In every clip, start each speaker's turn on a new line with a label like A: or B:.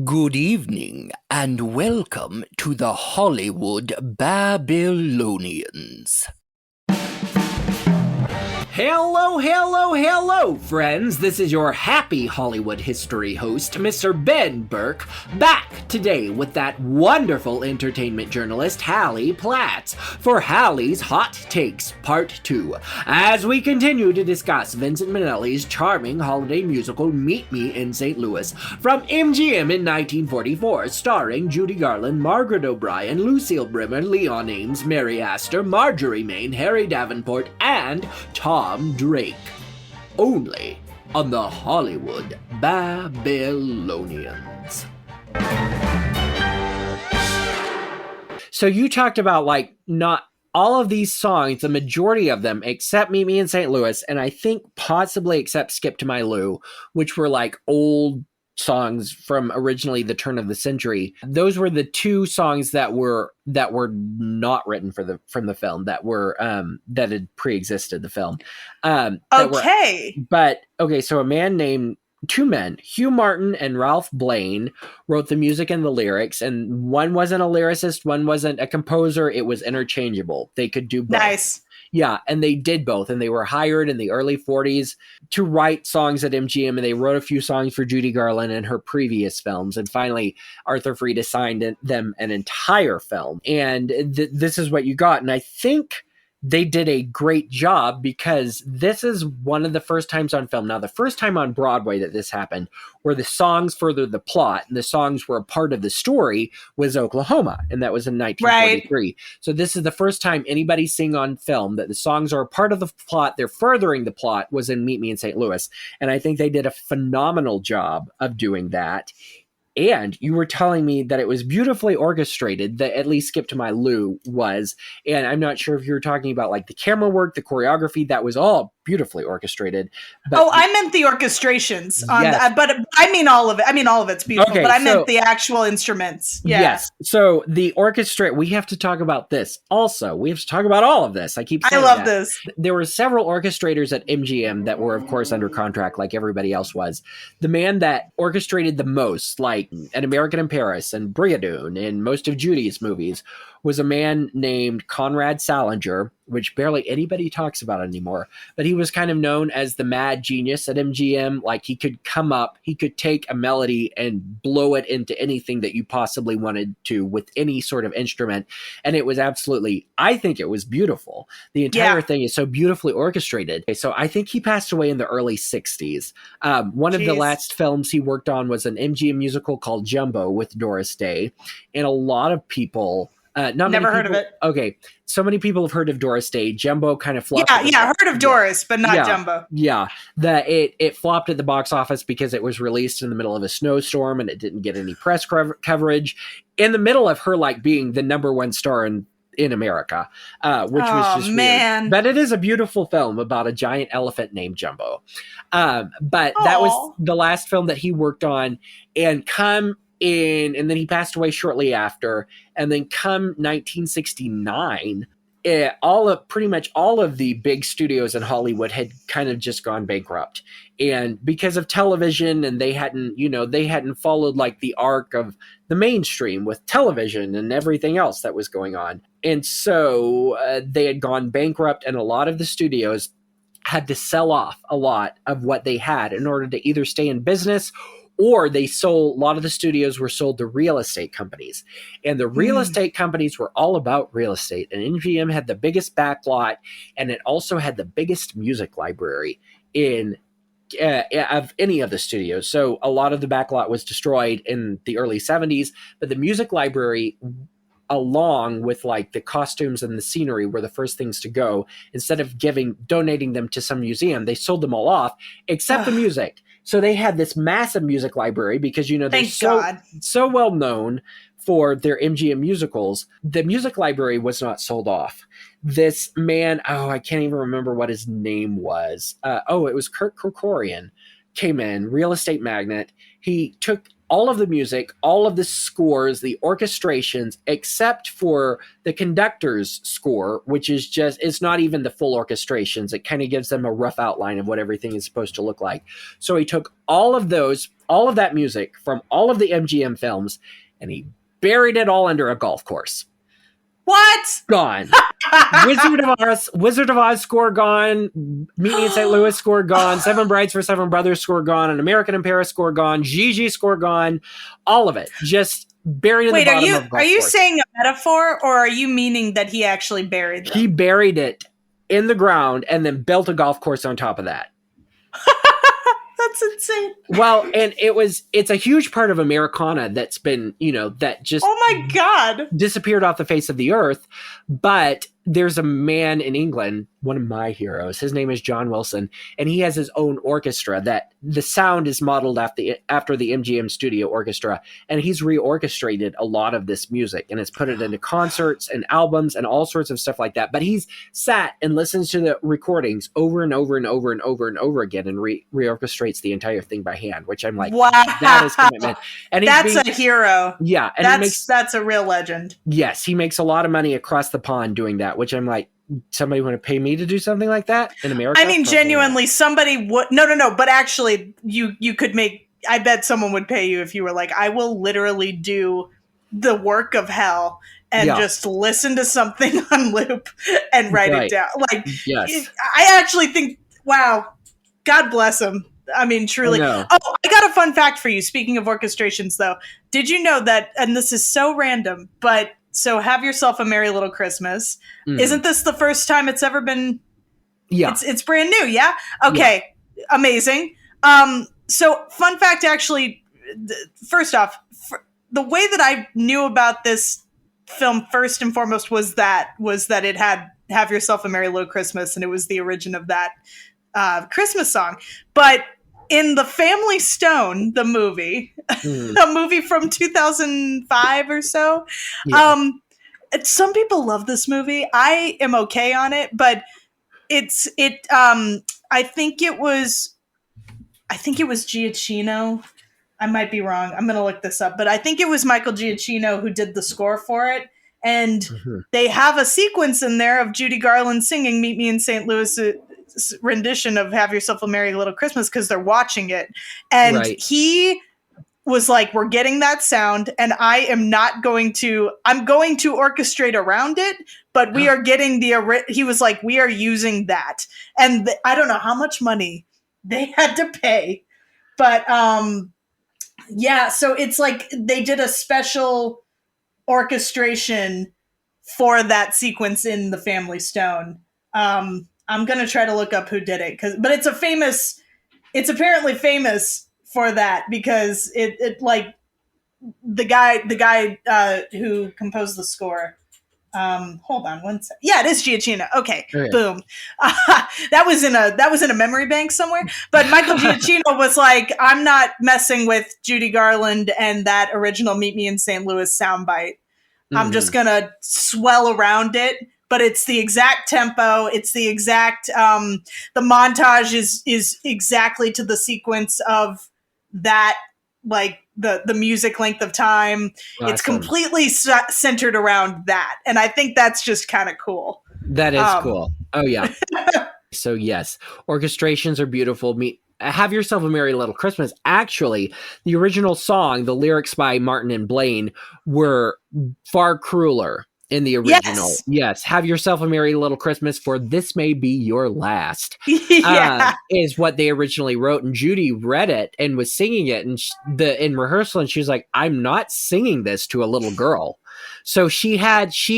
A: Good evening, and welcome to the Hollywood Babylonians. Hello, friends. This is your happy Hollywood history host, Mr. Ben Burke, back today with that wonderful entertainment journalist, Halley Platts, for Halley's Hot Takes Part 2, as we continue to discuss Vincent Minnelli's charming holiday musical, Meet Me in St. Louis, from MGM in 1944, starring Judy Garland, Margaret O'Brien, Lucille Brimmer, Leon Ames, Mary Astor, Marjorie Main, Harry Davenport, and Tom Drake, only on the Hollywood Babylonians. So you talked about not all of these songs, the majority of them, except Meet Me in St. Louis, and I think possibly except Skip to My Lou, which were old songs from originally the turn of the century. Those were the two songs that were not written from the film, that had pre-existed the film. So two men, Hugh Martin and Ralph Blaine, wrote the music and the lyrics, and one wasn't a lyricist, one wasn't a composer. It was interchangeable. They could do both.
B: Nice.
A: Yeah, and they did both, and they were hired in the early 40s to write songs at MGM, and they wrote a few songs for Judy Garland in her previous films, and finally Arthur Freed assigned them an entire film, and this is what you got, and I think they did a great job because this is one of the first times on film, now the first time on Broadway that this happened, where the songs furthered the plot and the songs were a part of the story, was Oklahoma, and that was in 1943. Right. So this is the first time anybody sing on film that the songs are a part of the plot, they're furthering the plot, was in Meet Me in St. Louis, and I think they did a phenomenal job of doing that. And you were telling me that it was beautifully orchestrated, that at least Skip to My Lou was. And I'm not sure if you were talking about the camera work, the choreography, that was all beautifully orchestrated. But
B: I meant the orchestrations.
A: Yes.
B: But I mean all of it. I mean, all of it's beautiful,
A: okay,
B: but I meant the actual instruments. Yeah.
A: Yes. So the orchestra, we have to talk about this. Also, we have to talk about all of this. I keep saying
B: I love this.
A: There were several orchestrators at MGM that were, of course, under contract like everybody else was. The man that orchestrated the most, like An American in Paris and Brigadoon and most of Judy's movies, was a man named Conrad Salinger, which barely anybody talks about anymore. But he was kind of known as the mad genius at MGM. He could come up, he could take a melody and blow it into anything that you possibly wanted to with any sort of instrument. And it was I think it was beautiful. The entire thing is so beautifully orchestrated. So I think he passed away in the early 60s. One of the last films he worked on was an MGM musical called Jumbo with Doris Day. And a lot of people...
B: Never heard of it.
A: Okay, so many people have heard of Doris Day. Jumbo kind of flopped.
B: Yeah, heard of Doris, but not Jumbo.
A: Yeah, it flopped at the box office because it was released in the middle of a snowstorm and it didn't get any press coverage. In the middle of her being the number one star in America, which was just weird. But it is a beautiful film about a giant elephant named Jumbo. But that was the last film that he worked on, and then he passed away shortly after, and then come 1969, pretty much all of the big studios in Hollywood had kind of just gone bankrupt, and because of television, and they hadn't followed the arc of the mainstream with television and everything else that was going on, and so they had gone bankrupt, and a lot of the studios had to sell off a lot of what they had in order to either stay in business, or a lot of the studios were sold to real estate companies. And the real estate companies were all about real estate. And MGM had the biggest backlot, and it also had the biggest music library of any of the studios. So a lot of the backlot was destroyed in the early 70s, but the music library, along with the costumes and the scenery, were the first things to go. Instead of donating them to some museum, they sold them all off, except the music. So they had this massive music library because, they're so well known for their MGM musicals. The music library was not sold off. This man, I can't even remember what his name was. It was Kurt Kerkorian, came in, real estate magnate. He took all of the music, all of the scores, the orchestrations, except for the conductor's score, which is just, it's not even the full orchestrations. It kind of gives them a rough outline of what everything is supposed to look like. So he took all of that music from all of the MGM films, and he buried it all under a golf course.
B: What?
A: Gone. Wizard of Oz score gone. Meet Me in St. Louis score gone. Seven Brides for Seven Brothers score gone. An American in Paris score gone. Gigi score gone. All of it just buried in the bottom of a golf course.
B: Are you saying a metaphor, or are you meaning that he actually buried them?
A: He buried it in the ground and then built a golf course on top of that.
B: That's insane.
A: Well, and it's a huge part of Americana that's been, that just,
B: oh my God,
A: disappeared off the face of the earth. But there's a man in England, one of my heroes. His name is John Wilson, and he has his own orchestra that the sound is modeled after the MGM Studio Orchestra, and he's reorchestrated a lot of this music and has put it into concerts and albums and all sorts of stuff like that. But he's sat and listens to the recordings over and over and over and over and over again and reorchestrates the entire thing by hand, which I'm like,
B: wow,
A: that is commitment. And
B: that's a hero.
A: Yeah, and
B: that's a real legend.
A: Yes, he makes a lot of money across the pond doing that, which I'm like, somebody want to pay me to do something like that in America?
B: I mean, genuinely, somebody would. No. But actually, you could make. I bet someone would pay you if you were like, I will literally do the work of hell and just listen to something on loop and write it down. Like,
A: yes.
B: I actually think, wow, God bless him. I mean, truly. Oh, I got a fun fact for you. Speaking of orchestrations, though, did you know that? And this is so random, but. So Have Yourself a Merry Little Christmas. Isn't this the first time it's ever been?
A: Yeah.
B: It's brand new. Yeah. Okay. Yeah. Amazing. So fun fact, actually, first off, the way that I knew about this film first and foremost was that it had Have Yourself a Merry Little Christmas, and it was the origin of that Christmas song. But in The Family Stone, the movie, a movie from 2005 or so, some people love this movie. I am okay on it, but I think it was Giacchino. I might be wrong. I'm going to look this up, but I think it was Michael Giacchino who did the score for it. And they have a sequence in there of Judy Garland singing Meet Me in St. Louis rendition of Have Yourself a Merry Little Christmas because they're watching it. And he was like, we're getting that sound and I'm going to orchestrate around it, but we are getting he was like, we are using that. And I don't know how much money they had to pay, but so it's like they did a special orchestration for that sequence in The Family Stone. I'm going to try to look up who did it but it's apparently famous for that because it like the guy who composed the score. Hold on one sec. Yeah, it is Giacchino. Okay. Boom. That was in a memory bank somewhere. But Michael Giacchino was like, I'm not messing with Judy Garland and that original Meet Me in St. Louis soundbite. I'm just gonna swell around it. But it's the exact tempo. It's the exact. The montage is exactly to the sequence of that, like the music length of time. Awesome. It's completely centered around that, and I think that's just kind of cool.
A: That is cool. Oh yeah. So yes, orchestrations are beautiful. Have Yourself a Merry Little Christmas. Actually, the original song, the lyrics by Martin and Blaine were far crueler. In the original, yes. Have Yourself a Merry Little Christmas, for this may be your last. Is what they originally wrote, and Judy read it and was singing it, and in rehearsal, and she was like, "I'm not singing this to a little girl." So she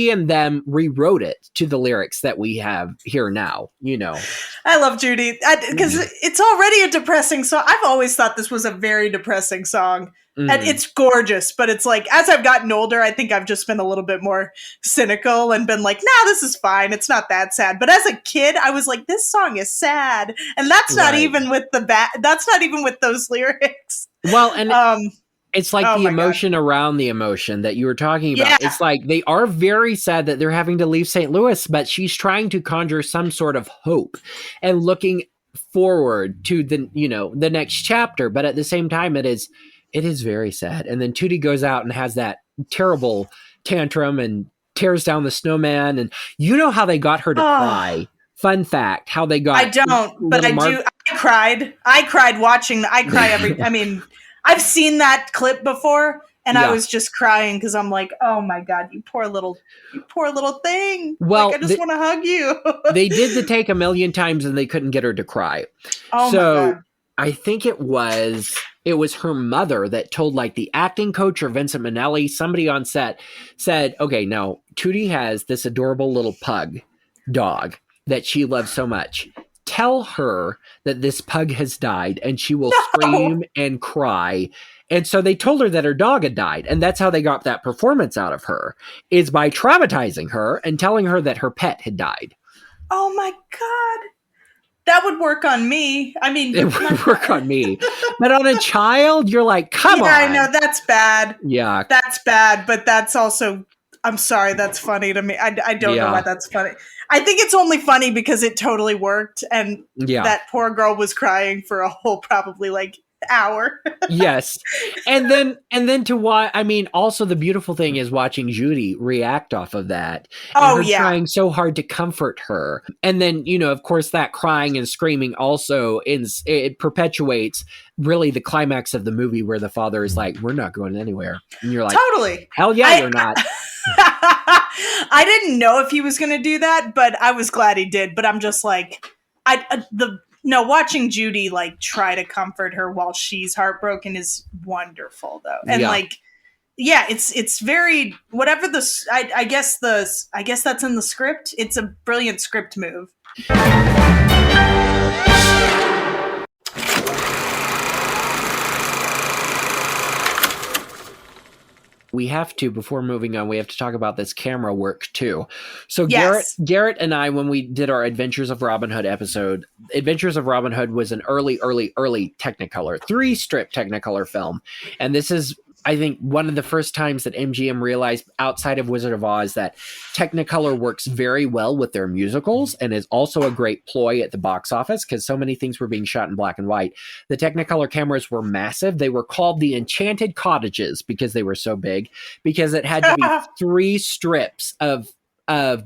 A: and them rewrote it to the lyrics that we have here now.
B: I love Judy because it's already a depressing song. I've always thought this was a very depressing song. And it's gorgeous, but it's like, as I've gotten older, I think I've just been a little bit more cynical and been like, nah, this is fine. It's not that sad. But as a kid, I was like, this song is sad. And that's not even with that's not even with those lyrics.
A: Well, and it's like the emotion around the emotion that you were talking about. Yeah. It's like they are very sad that they're having to leave St. Louis, but she's trying to conjure some sort of hope and looking forward to the next chapter. But at the same time, it is It is very sad. And then Tootie goes out and has that terrible tantrum and tears down the snowman. And you know how they got her to cry. Fun fact, how they got
B: I don't, but I do. I cried. I cried watching I cry every I mean, I've seen that clip before and I was just crying because I'm like, oh my God, you poor little thing.
A: Well,
B: like, I just want to hug you.
A: They did the take a million times and they couldn't get her to cry.
B: Oh
A: so
B: my God.
A: I think it was her mother that told like the acting coach or Vincent Minnelli, somebody on set said, okay, now Tootie has this adorable little pug dog that she loves so much. Tell her that this pug has died and she will scream and cry. And so they told her that her dog had died. And that's how they got that performance out of her, is by traumatizing her and telling her that her pet had died.
B: Oh my God. That would work on me. I mean,
A: it would work on me. But on a child, you're like, come on.
B: I know, that's bad.
A: Yeah.
B: That's bad, but that's also, I'm sorry, that's funny to me. I don't know why that's funny. I think it's only funny because it totally worked and that poor girl was crying for a whole probably like hour.
A: Yes. And then to why, I mean, also the beautiful thing is watching Judy react off of that. And her trying so hard to comfort her. And then, you know, of course, that crying and screaming also it perpetuates really the climax of the movie where the father is like, we're not going anywhere. And you're like, totally. Hell yeah, you're not.
B: I didn't know if he was going to do that, but I was glad he did. But I'm just like, watching Judy like try to comfort her while she's heartbroken is wonderful, though. And it's very whatever I guess that's in the script. It's a brilliant script move.
A: We have to, before moving on, we have to talk about this camera work too. So Garrett and I, when we did our Adventures of Robin Hood episode, Adventures of Robin Hood was an early Technicolor, 3-strip Technicolor film. And this is, I think, one of the first times that MGM realized outside of Wizard of Oz that Technicolor works very well with their musicals and is also a great ploy at the box office because so many things were being shot in black and white. The Technicolor cameras were massive. They were called the Enchanted Cottages because they were so big, because it had to be 3 strips of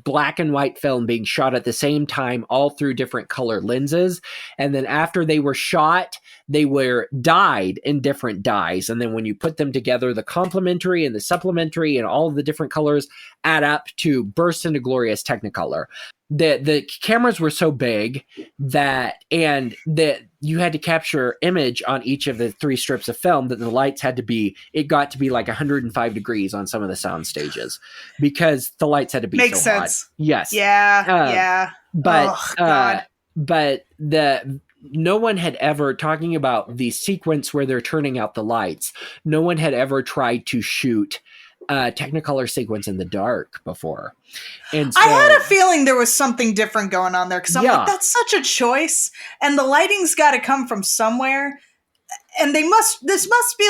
A: black and white film being shot at the same time, all through different color lenses. And then after they were shot, they were dyed in different dyes. And then when you put them together, the complementary and the supplementary and all of the different colors add up to burst into glorious Technicolor. The cameras were so big that you had to capture image on each of the 3 strips of film that the lights it got to be like 105 degrees on some of the sound stages because the lights had to be
B: Makes
A: so
B: sense.
A: hot. Yes.
B: Yeah.
A: But no one had ever, talking about the sequence where they're turning out the lights, no one had ever tried to shoot a Technicolor sequence in the dark before. And so,
B: I had a feeling there was something different going on there because I'm like, that's such a choice, and the lighting's got to come from somewhere, and this must be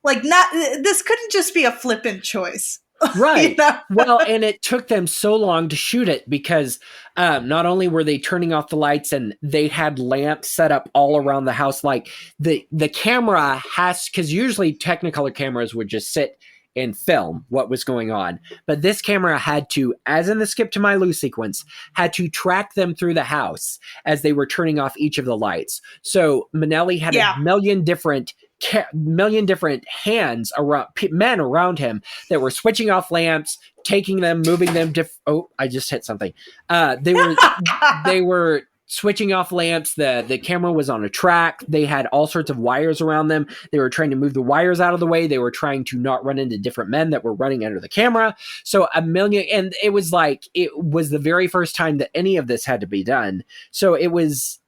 B: this couldn't just be a flippant choice.
A: Right.
B: You know?
A: Well, and it took them so long to shoot it because not only were they turning off the lights and they had lamps set up all around the house, like the camera because usually Technicolor cameras would just sit and film what was going on. But this camera had to, as in the Skip to My Lou sequence, had to track them through the house as they were turning off each of the lights. So Minnelli had a million different hands around men around him that were switching off lamps, taking them, moving them. I just hit something. They were switching off lamps. The camera was on a track. They had all sorts of wires around them. They were trying to move the wires out of the way. They were trying to not run into different men that were running under the camera. So and it was the very first time that any of this had to be done. So it was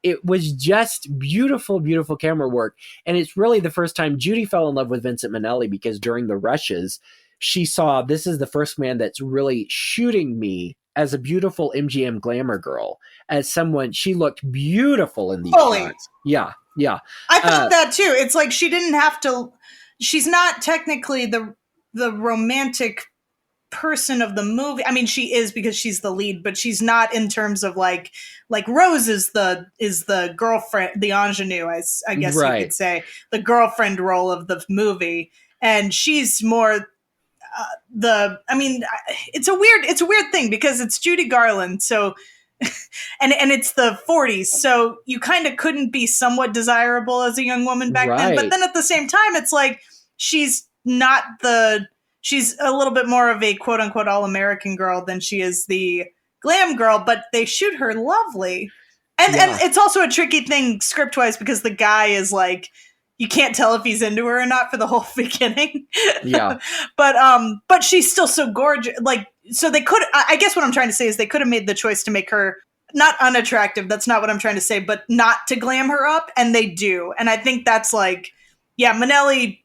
A: just beautiful, beautiful camera work. And it's really the first time Judy fell in love with Vincent Minnelli because during the rushes, she saw, this is the first man that's really shooting me as a beautiful MGM glamour girl, as someone, she looked beautiful in these shots. Yeah.
B: I thought that too. It's like she didn't have to, she's not technically the romantic person of the movie. I mean, she is because she's the lead, but she's not in terms of like Rose is the girlfriend, the ingenue, I guess you could say, the girlfriend role of the movie, and she's more it's a weird thing because it's Judy Garland, so and it's the 40s, so you kind of couldn't be somewhat desirable as a young woman back then, but then at the same time it's like she's a little bit more of a quote unquote all-American girl than she is the glam girl, but they shoot her lovely. And it's also a tricky thing script-wise because the guy is like, you can't tell if he's into her or not for the whole beginning.
A: Yeah.
B: But she's still so gorgeous. Like, so they could, I guess what I'm trying to say is they could have made the choice to make her not unattractive. That's not what I'm trying to say, but not to glam her up. And they do. And I think that's like, yeah, Minnelli,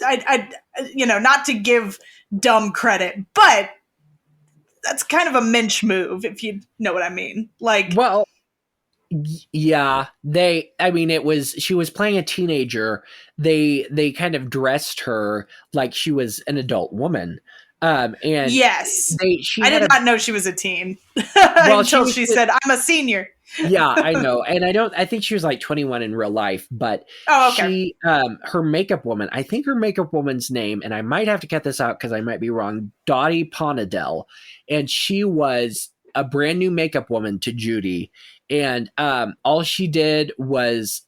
B: not to give dumb credit, but that's kind of a Minch move, if you know what I mean. Like,
A: well, yeah, she was playing a teenager. They kind of dressed her like she was an adult woman. And
B: yes, I did not know she was a teen until she said, "I'm a senior."
A: Yeah, I know. And I think she was like 21 in real life, but she, her makeup woman, I think her makeup woman's name, and I might have to cut this out because I might be wrong, Dottie Ponadell. And she was a brand new makeup woman to Judy. And all she did was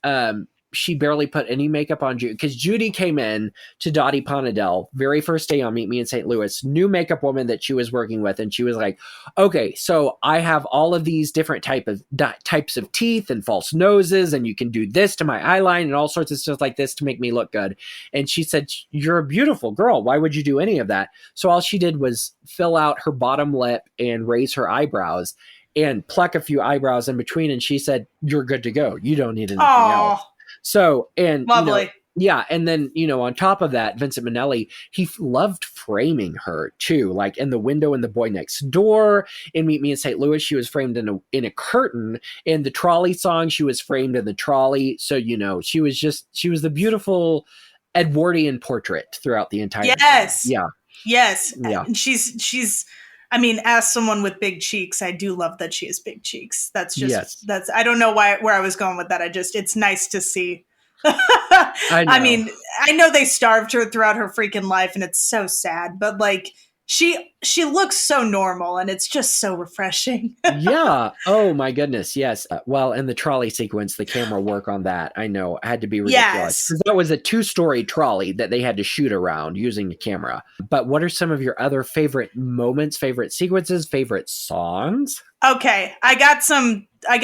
A: she barely put any makeup on Judy, because Judy came in to Dottie Ponadell very first day on Meet Me in St. Louis, new makeup woman that she was working with, and she was like, okay, so I have all of these different types of teeth and false noses, and you can do this to my eyeline and all sorts of stuff like this to make me look good. And she said, you're a beautiful girl, why would you do any of that? So all she did was fill out her bottom lip and raise her eyebrows and pluck a few eyebrows in between, and she said, you're good to go, you don't need anything else. So, and
B: lovely.
A: And then, on top of that, Vincent Minnelli, he loved framing her too. Like in The Window in The Boy Next Door, in Meet Me in St. Louis, she was framed in a curtain. In the Trolley song, she was framed in the trolley. So, she was the beautiful Edwardian portrait throughout the entire
B: Yes.
A: film. Yeah.
B: Yes.
A: Yeah.
B: And she's I mean, as someone with big cheeks, I do love that she has big cheeks. That's just, I don't know where I was going with that. It's nice to see. I mean, I know they starved her throughout her freaking life and it's so sad, but like she looks so normal and it's just so refreshing.
A: Yeah. Oh my goodness. Yes. Well, in the trolley sequence, the camera work on that, I know, had to be ridiculous. Yes. That was a 2-story trolley that they had to shoot around using the camera. But what are some of your other favorite moments, favorite sequences, favorite songs?
B: Okay. I got some a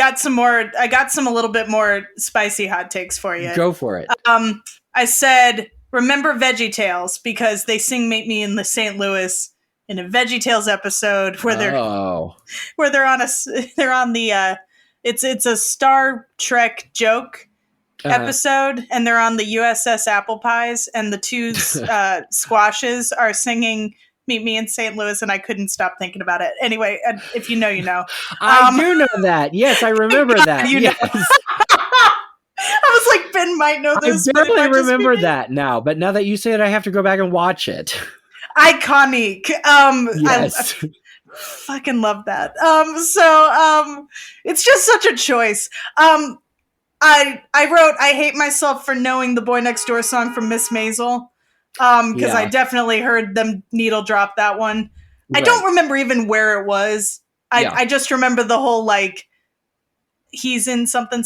B: little bit more spicy hot takes for you.
A: Go for it.
B: I said, remember VeggieTales, because they sing Meet Me in the St. Louis in a VeggieTales episode where they're on the it's a Star Trek joke episode, and they're on the USS Apple Pies, and the two squashes are singing Meet Me in St. Louis, and I couldn't stop thinking about it. Anyway, if you know, you know.
A: I do know that. Yes, I remember that. Yes.
B: I was like, Ben might know this.
A: I barely remember that now, but now that you say it, I have to go back and watch it.
B: Iconic.
A: Yes.
B: I fucking love that. So it's just such a choice. I wrote, I hate myself for knowing the Boy Next Door song from Miss Maisel. Because I definitely heard them needle drop that one. Right. I don't remember even where it was. I just remember the whole like, he's in something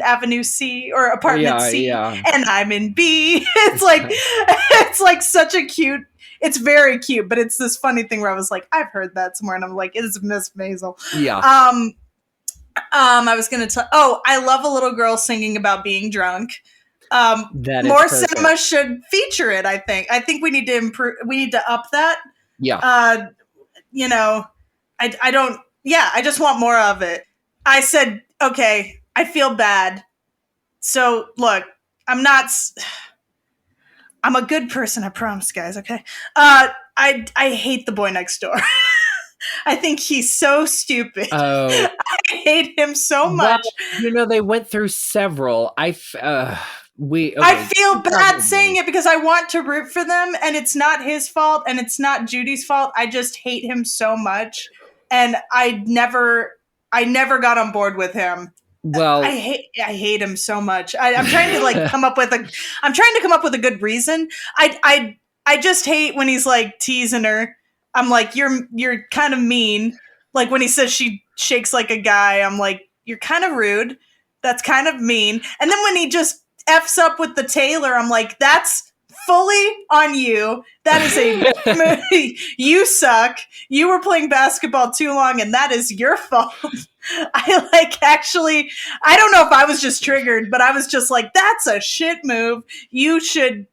B: Avenue C or apartment C, and I'm in B. It's like such a cute. It's very cute, but it's this funny thing where I was like, I've heard that somewhere, and I'm like, it's Miss Maisel.
A: Yeah.
B: I was gonna tell. Oh, I love a little girl singing about being drunk. More cinema should feature it. I think we need to improve. We need to up that.
A: Yeah.
B: I don't. Yeah, I just want more of it. I said, okay, I feel bad. So look, I'm a good person, I promise, guys. Okay. I hate the Boy Next Door. I think he's so stupid.
A: Oh,
B: I hate him so much.
A: Well, they went through several.
B: I feel bad saying it because I want to root for them, and it's not his fault, and it's not Judy's fault. I just hate him so much, and I never got on board with him.
A: Well,
B: I hate him so much. I'm trying to like come up with a good reason. I just hate when he's like teasing her. I'm like, you're kind of mean. Like when he says she shakes like a guy, I'm like, you're kind of rude. That's kind of mean. And then when he just F's up with the tailor, I'm like, that's fully on you. That is a you suck. You were playing basketball too long, and that is your fault. I don't know if I was just triggered, but I was just like, that's a shit move. You should,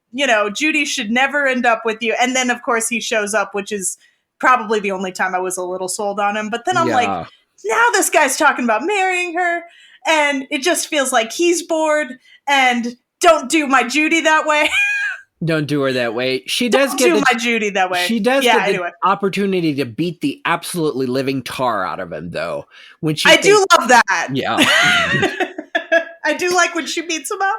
B: Judy should never end up with you. And then, of course, he shows up, which is probably the only time I was a little sold on him. But then I'm like, now this guy's talking about marrying her, and it just feels like he's bored, and don't do my Judy that way.
A: Don't do her that way. She
B: does get my Judy that way.
A: She does get the opportunity to beat the absolutely living tar out of him, though. I
B: do love that.
A: Yeah.
B: I do like when she beats him up.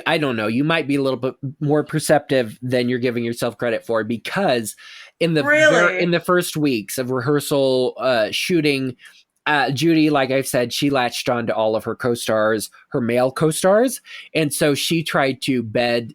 A: I don't know. You might be a little bit more perceptive than you're giving yourself credit for, because in the first weeks of rehearsal, shooting, Judy, like I've said, she latched on to all of her co-stars, her male co-stars, and so she tried to bed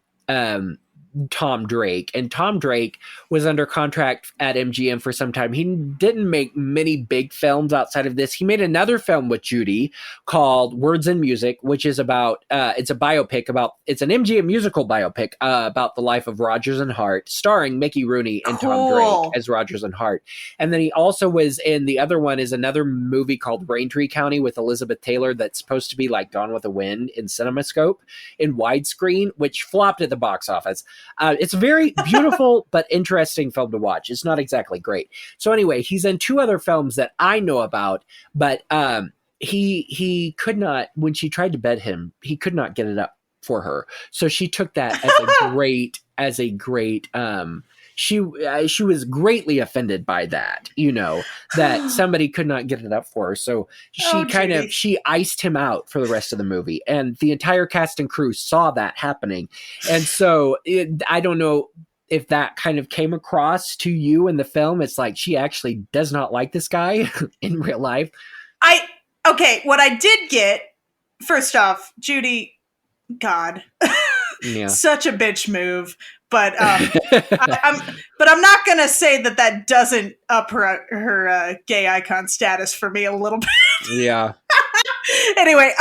A: Tom Drake, and Tom Drake was under contract at MGM for some time. He didn't make many big films outside of this. He made another film with Judy called Words and Music, which is about it's a biopic it's an MGM musical biopic about the life of Rodgers and Hart, starring Mickey Rooney and Tom Drake as Rodgers and Hart. And then he also was in, the other one is another movie called Braintree County with Elizabeth Taylor that's supposed to be like Gone with the Wind in CinemaScope in widescreen, which flopped at the box office. It's a very beautiful but interesting film to watch. It's not exactly great. So anyway, he's in two other films that I know about, but he could not, when she tried to bed him, he could not get it up for her. So she took that as a great she was greatly offended by that, that somebody could not get it up for her. So she iced him out for the rest of the movie, and the entire cast and crew saw that happening. And so I don't know if that kind of came across to you in the film. It's like, she actually does not like this guy in real life.
B: What I did get, first off, Judy, God,
A: yeah.
B: Such a bitch move. But I'm not gonna say that doesn't up her gay icon status for me a little bit.
A: Yeah.
B: Anyway,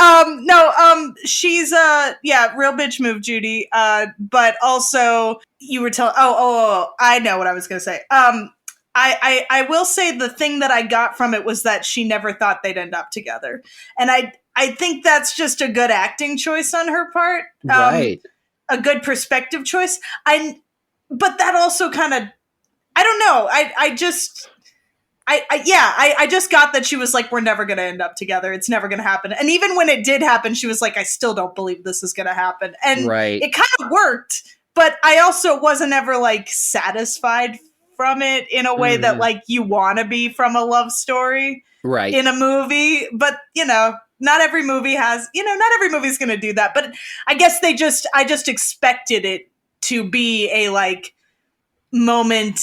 B: she's real bitch move, Judy. But also you were telling. I know what I was gonna say. I will say the thing that I got from it was that she never thought they'd end up together, and I think that's just a good acting choice on her part.
A: Right.
B: A good perspective choice. But that also kind of, I don't know. I just got that she was like, we're never going to end up together. It's never going to happen. And even when it did happen, she was like, I still don't believe this is going to happen. And it kind of worked, but I also wasn't ever like satisfied from it in a way that like you want to be from a love story in a movie. But, not every movie has, not every movie's going to do that. But I guess I just expected it to be a like moment,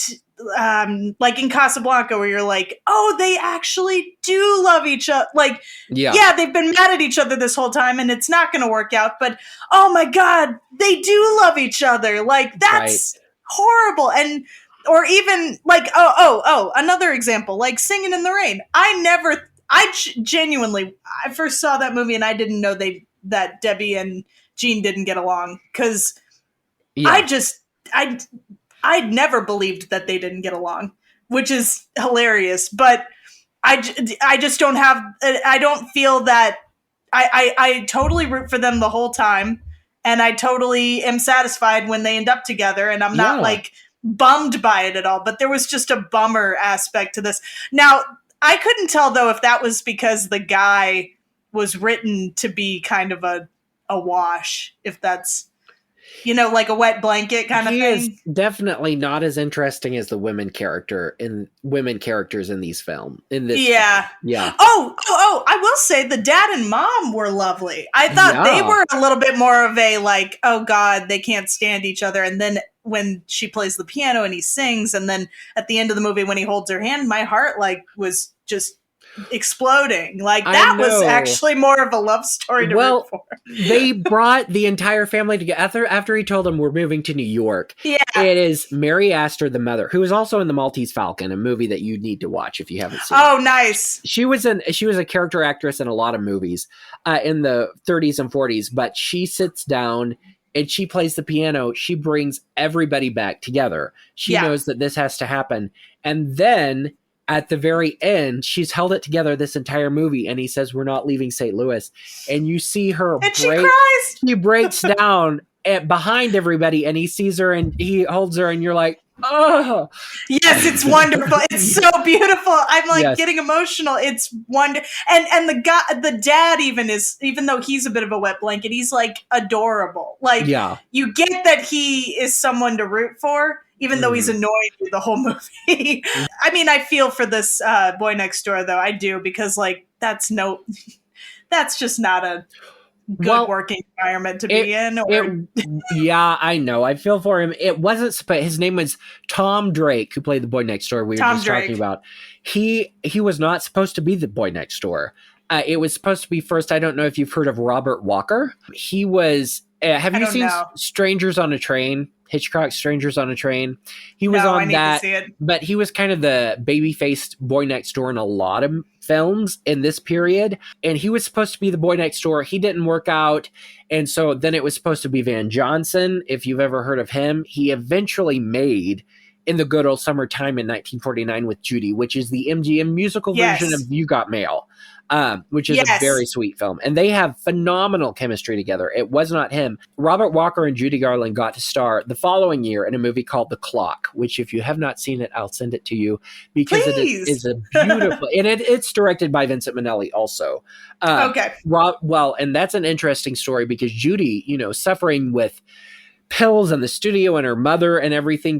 B: like in Casablanca, where you're like, oh, they actually do love each other. Like, yeah, they've been mad at each other this whole time and it's not going to work out. But oh my God, they do love each other. Like, that's horrible. And, or even like, another example, like Singing in the Rain. Genuinely, I first saw that movie and I didn't know that Debbie and Gene didn't get along, because I'd never believed that they didn't get along, which is hilarious. But I just don't have, I don't feel that I totally root for them the whole time, and I totally am satisfied when they end up together, and I'm not like bummed by it at all. But there was just a bummer aspect to this. Now, I couldn't tell though if that was because the guy was written to be kind of a wash, if that's like a wet blanket kind of
A: He is
B: thing.
A: definitely not as interesting as the women characters in this
B: Yeah.
A: film. Yeah.
B: I will say the dad and mom were lovely. I thought they
A: Yeah.
B: were a little bit more of a like, oh God, they can't stand each other. And then when she plays the piano and he sings, and then at the end of the movie when he holds her hand, my heart like was just exploding. Like
A: I
B: that was
A: know.
B: actually more of a love story to root for.
A: They brought the entire family together after he told them we're moving to New York.
B: Yeah.
A: It is Mary Astor, the mother, who is also in The Maltese Falcon, a movie that you need to watch if you haven't seen.
B: Oh, nice.
A: She was a character actress in a lot of movies in the 30s and 40s, but she sits down and she plays the piano. She brings everybody back together. She knows that this has to happen. And then at the very end, she's held it together this entire movie, and he says, we're not leaving St. Louis. And you see her
B: and she cries.
A: She breaks down behind everybody, and he sees her and he holds her, and you're like, oh.
B: Yes, it's wonderful. It's so beautiful. I'm like getting emotional. It's wonderful. And the dad even though he's a bit of a wet blanket, he's like adorable. Like you get that he is someone to root for, even though he's annoying you the whole movie. I mean, I feel for this boy next door though. I do, because like that's just not a good working environment to be in.
A: Yeah, I know. I feel for him. It wasn't, his name was Tom Drake, who played the boy next door we were just talking about. He was not supposed to be the boy next door. It was supposed to be first. I don't know if you've heard of Robert Walker. He was, have you seen Strangers on a Train? Hitchcock's Strangers on a Train. He was on that, but he was kind of the baby-faced boy next door in a lot of films in this period. And he was supposed to be the boy next door. He didn't work out. And so then it was supposed to be Van Johnson. If you've ever heard of him, he eventually made In the Good Old Summertime in 1949 with Judy, which is the MGM musical version of You Got Mail. Which is a very sweet film. And they have phenomenal chemistry together. It was not him. Robert Walker and Judy Garland got to star the following year in a movie called The Clock, which if you have not seen it, I'll send it to you because it is a beautiful, and it's directed by Vincent Minnelli also.
B: Okay.
A: And that's an interesting story because Judy, suffering with pills in the studio and her mother and everything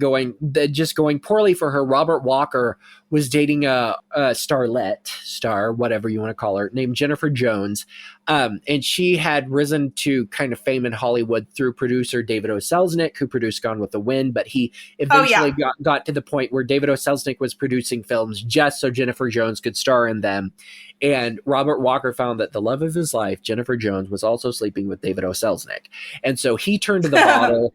A: just going poorly for her. Robert Walker was dating a star, whatever you want to call her, named Jennifer Jones. And she had risen to kind of fame in Hollywood through producer David O. Selznick, who produced Gone with the Wind. But he eventually got to the point where David O. Selznick was producing films just so Jennifer Jones could star in them. And Robert Walker found that the love of his life, Jennifer Jones, was also sleeping with David O. Selznick. And so he turned to the bottle.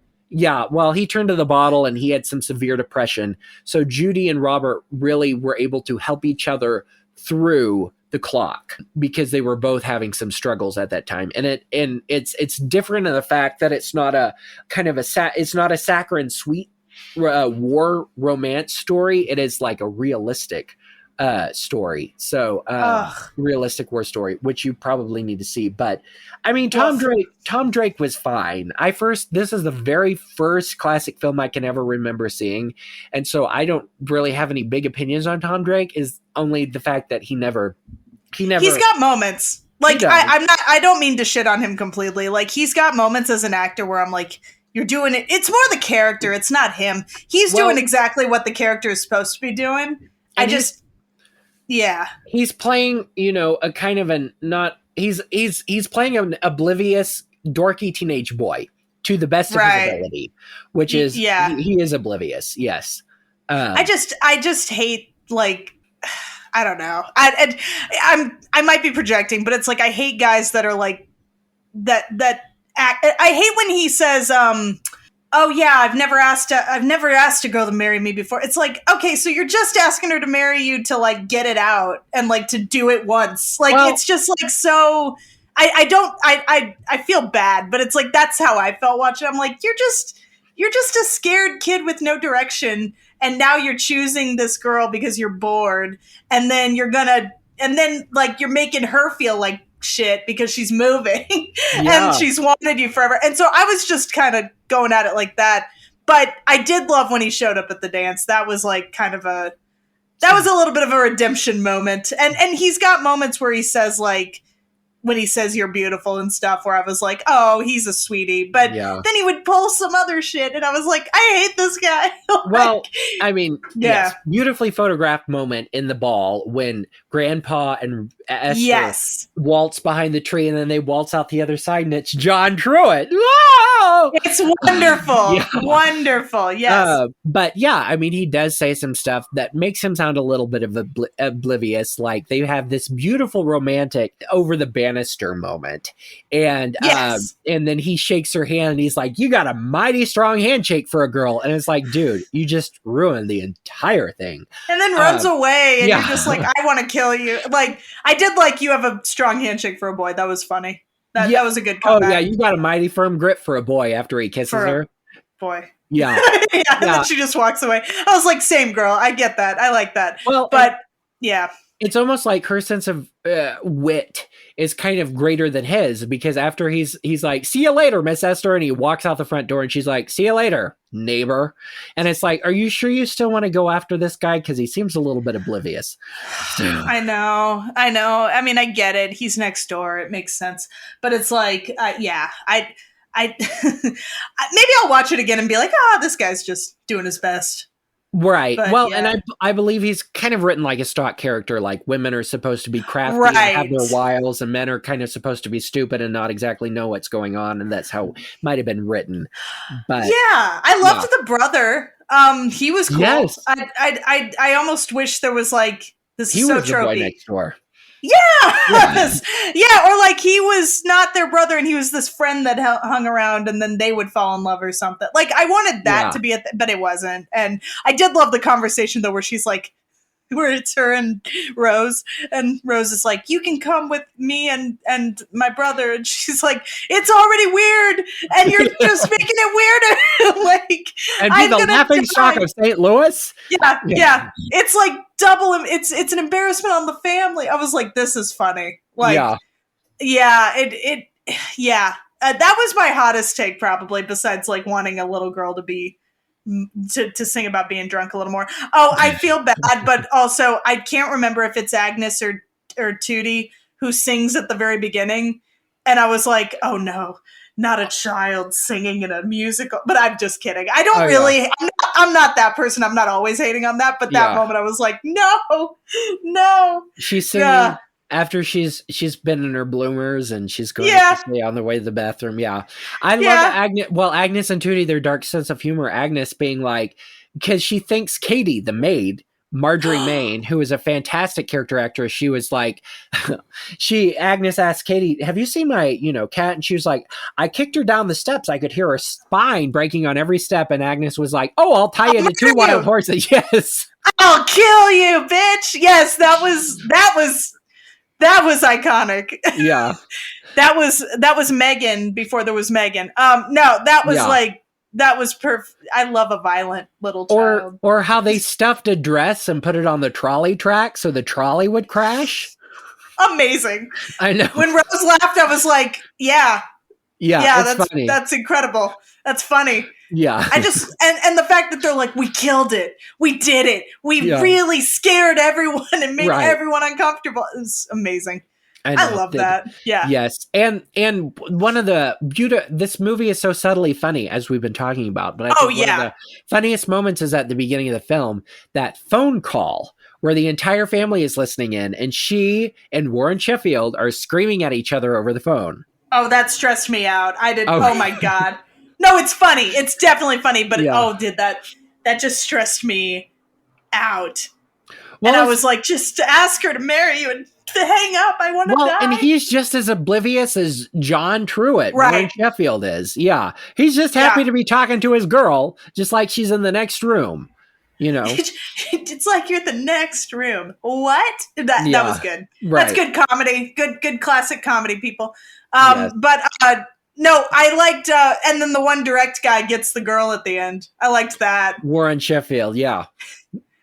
A: He turned to the bottle and he had some severe depression. So Judy and Robert really were able to help each other through The Clock because they were both having some struggles at that time. And it's different in the fact that it's not a kind of it's not a saccharine sweet war romance story. It is like a realistic story. So realistic war story, which you probably need to see. But I mean, Tom Drake was fine. This is the very first classic film I can ever remember seeing. And so I don't really have any big opinions on Tom Drake, is only the fact that he's got
B: moments. Like I don't mean to shit on him completely. Like he's got moments as an actor where I'm like, you're doing it. It's more the character. It's not him. He's doing exactly what the character is supposed to be doing.
A: He's playing, a kind of he's playing an oblivious, dorky teenage boy to the best of his ability, which is, he is oblivious. Yes.
B: I just hate, like, I don't know. I might be projecting, but it's like, I hate guys that are like, that act. I hate when he says, oh yeah, I've never asked a girl to marry me before. It's like, okay, so you're just asking her to marry you to like get it out and like to do it once. Like it's just like so. I feel bad, but it's like that's how I felt watching. I'm like, you're just a scared kid with no direction, and now you're choosing this girl because you're bored, and then you're making her feel like shit because she's moving and she's wanted you forever. And so I was just kind of going at it like that. But I did love when he showed up at the dance. That was like kind of that was a little bit of a redemption moment. And he's got moments where he says like, when he says you're beautiful and stuff, where I was like, oh, he's a sweetie. But then he would pull some other shit, and I was like, I hate this guy.
A: Well, I mean, yes, beautifully photographed moment in the ball when Grandpa and Esther waltz behind the tree, and then they waltz out the other side, and it's John Truitt. Whoa!
B: It's wonderful. Wonderful, yes.
A: But yeah, I mean, he does say some stuff that makes him sound a little bit of oblivious. Like, they have this beautiful romantic over the banister moment. And and then he shakes her hand, and he's like, you got a mighty strong handshake for a girl. And it's like, dude, you just ruined the entire thing.
B: And then runs away, and you're just like, I want to kill you. Like, I did like, you have a strong handshake for a boy. That was funny. That was a good comeback.
A: Oh, yeah, you got a mighty firm grip for a boy after he kisses her.
B: Boy.
A: Yeah.
B: And then she just walks away. I was like, same girl. I get that. I like that.
A: Well,
B: but yeah.
A: It's almost like her sense of wit is kind of greater than his, because after he's like, see you later, Miss Esther, and he walks out the front door, and she's like, see you later, neighbor. And it's like, are you sure you still want to go after this guy? Because he seems a little bit oblivious.
B: I know. I mean, I get it. He's next door. It makes sense. But it's like, I maybe I'll watch it again and be like, this guy's just doing his best.
A: Right. But, well, and I believe he's kind of written like a stock character, like women are supposed to be crafty and have their wiles, and men are kind of supposed to be stupid and not exactly know what's going on, and that's how it might have been written. But
B: I loved the brother. He was cool.
A: Yes.
B: I almost wish there was like this.
A: He was the boy next door.
B: Yeah, or like he was not their brother and he was this friend that hung around, and then they would fall in love or something. Like, I wanted that to be but it wasn't. And I did love the conversation though, where she's like, where it's her and Rose is like, you can come with me and my brother, and she's like, it's already weird and you're just making it weirder. Like,
A: and be the laughing stock of St. Louis.
B: Yeah. It's like double. It's an embarrassment on the family. I was like, this is funny. Like, that was my hottest take probably, besides like wanting a little girl to be to sing about being drunk a little more. Oh, I feel bad, but also I can't remember if it's Agnes or Tootie who sings at the very beginning, and I was like, oh no, not a child singing in a musical. But I'm just kidding. I don't really. I'm not that person. I'm not always hating on that, but that moment I was like, no.
A: She's singing after she's been in her bloomers, and she's going to stay on the way to the bathroom. Yeah. I love Agnes. Well, Agnes and Tootie, their dark sense of humor. Agnes being like, because she thinks Katie, the maid, Marjorie Main, who is a fantastic character actress, she was like, Agnes asked Katie, have you seen my, cat? And she was like, I kicked her down the steps. I could hear her spine breaking on every step. And Agnes was like, oh, I'll tie you to two wild horses. Yes.
B: I'll kill you, bitch. Yes, that was iconic.
A: Yeah.
B: that was Megan before there was Megan. No, that was that was perfect. I love a violent little child.
A: Or how they stuffed a dress and put it on the trolley track so the trolley would crash.
B: Amazing.
A: I know.
B: When Rose laughed, I was like, yeah, that's
A: funny.
B: That's incredible. That's funny.
A: Yeah.
B: I just and the fact that they're like, we killed it. We did it. We really scared everyone and made everyone uncomfortable. It was amazing. I love that. Yeah.
A: Yes. And one of the this movie is so subtly funny, as we've been talking about. But I think one of the funniest moments is at the beginning of the film, that phone call where the entire family is listening in, and she and Warren Sheffield are screaming at each other over the phone.
B: Oh, that stressed me out. Oh my God. No, it's funny. It's definitely funny, but that just stressed me out. Well, and I was like, just to ask her to marry you and to hang up. I want to die.
A: And he's just as oblivious as John Truitt, Warren Sheffield is. Yeah. He's just happy to be talking to his girl, just like she's in the next room.
B: It's like you're in the next room. What? That was good. Right. That's good comedy. Good classic comedy, people. But no, I liked, and then the one direct guy gets the girl at the end. I liked that.
A: Warren Sheffield, yeah.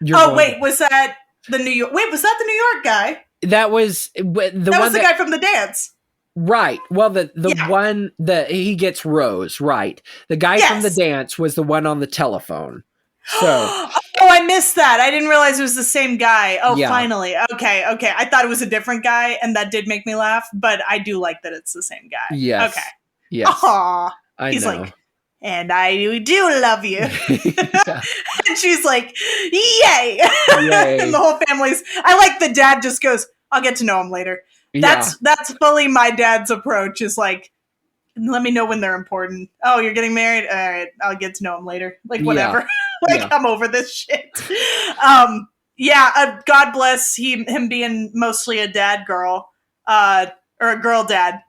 B: Was that the New York? Wait, was that the New York guy?
A: That was the
B: guy from the dance.
A: Right. Well, the one that he gets Rose. Right. The guy from the dance was the one on the telephone. So
B: Oh, I missed that. I didn't realize it was the same guy. Oh,
A: Yeah.
B: finally. Okay. I thought it was a different guy, and that did make me laugh, but I do like that it's the same guy. Okay.
A: Yes. Yes.
B: Aw.
A: I
B: He's
A: know.
B: like, and I do love you.
A: Yeah.
B: And she's like, yay.
A: Yay.
B: And the whole family's, I like the dad just goes, I'll get to know him later.
A: Yeah.
B: That's fully my dad's approach, is like, let me know when they're important. Oh, you're getting married? All right, I'll get to know him later. Like, whatever.
A: Yeah.
B: Like,
A: Yeah.
B: I'm over this shit. God bless him being mostly a dad girl, or a girl dad.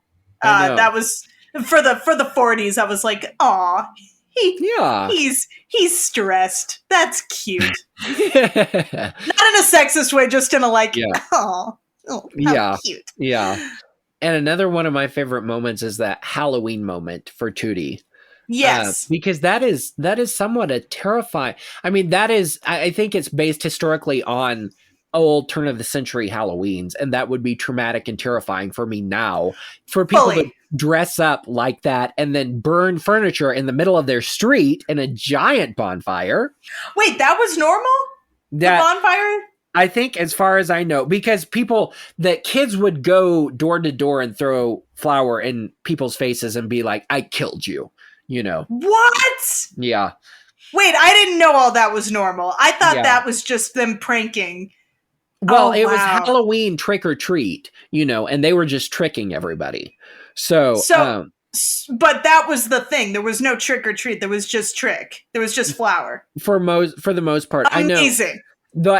A: I know.
B: That was for the 40s. I was like, aw,
A: Yeah.
B: he's stressed. That's cute.
A: Yeah.
B: Not in a sexist way, just in a like,
A: Yeah.
B: aw, how
A: Yeah.
B: cute.
A: Yeah. And another one of my favorite moments is that Halloween moment for Tootie.
B: Yes.
A: Because that is somewhat a terrifying. I mean, that is, I think it's based historically on old turn of the century Halloweens, and that would be traumatic and terrifying for me now. For people to dress up like that and then burn furniture in the middle of their street in a giant bonfire.
B: Wait, that was normal? The bonfire?
A: I think, as far as I know, because kids would go door to door and throw flour in people's faces and be like, I killed you, you know.
B: What?
A: Yeah.
B: Wait, I didn't know all that was normal. I thought that was just them pranking.
A: Well, it was Halloween trick or treat, you know, and they were just tricking everybody. So,
B: but that was the thing. There was no trick or treat. There was just trick. There was just flour.
A: For the most part.
B: Amazing.
A: I know.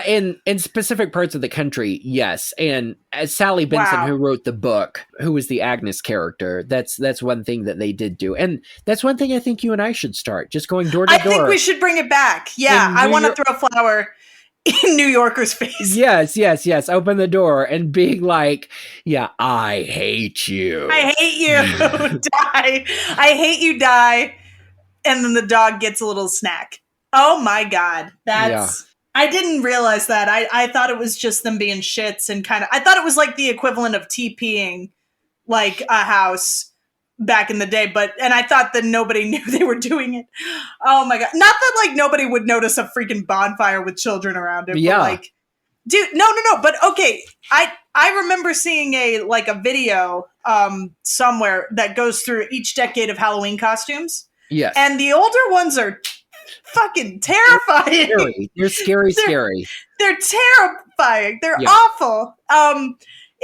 A: In specific parts of the country, yes. And as Sally Benson, who wrote the book, who was the Agnes character, that's one thing that they did do. And that's one thing I think you and I should start, just going door to door.
B: I think we should bring it back. Yeah, I want to throw flour in New Yorkers' face.
A: Yes. Open the door and being like, yeah, I hate you.
B: I hate you. Die. I hate you, die. And then the dog gets a little snack. Oh my God. I didn't realize that. I thought it was just them being shits and I thought it was like the equivalent of TPing like a house back in the day, and I thought that nobody knew they were doing it. Oh my God. Not that like nobody would notice a freaking bonfire with children around it.
A: Yeah.
B: But like, dude, no. But okay. I remember seeing a video somewhere that goes through each decade of Halloween costumes.
A: Yes.
B: And the older ones are fucking terrifying.
A: They're scary.
B: They're terrifying. They're awful.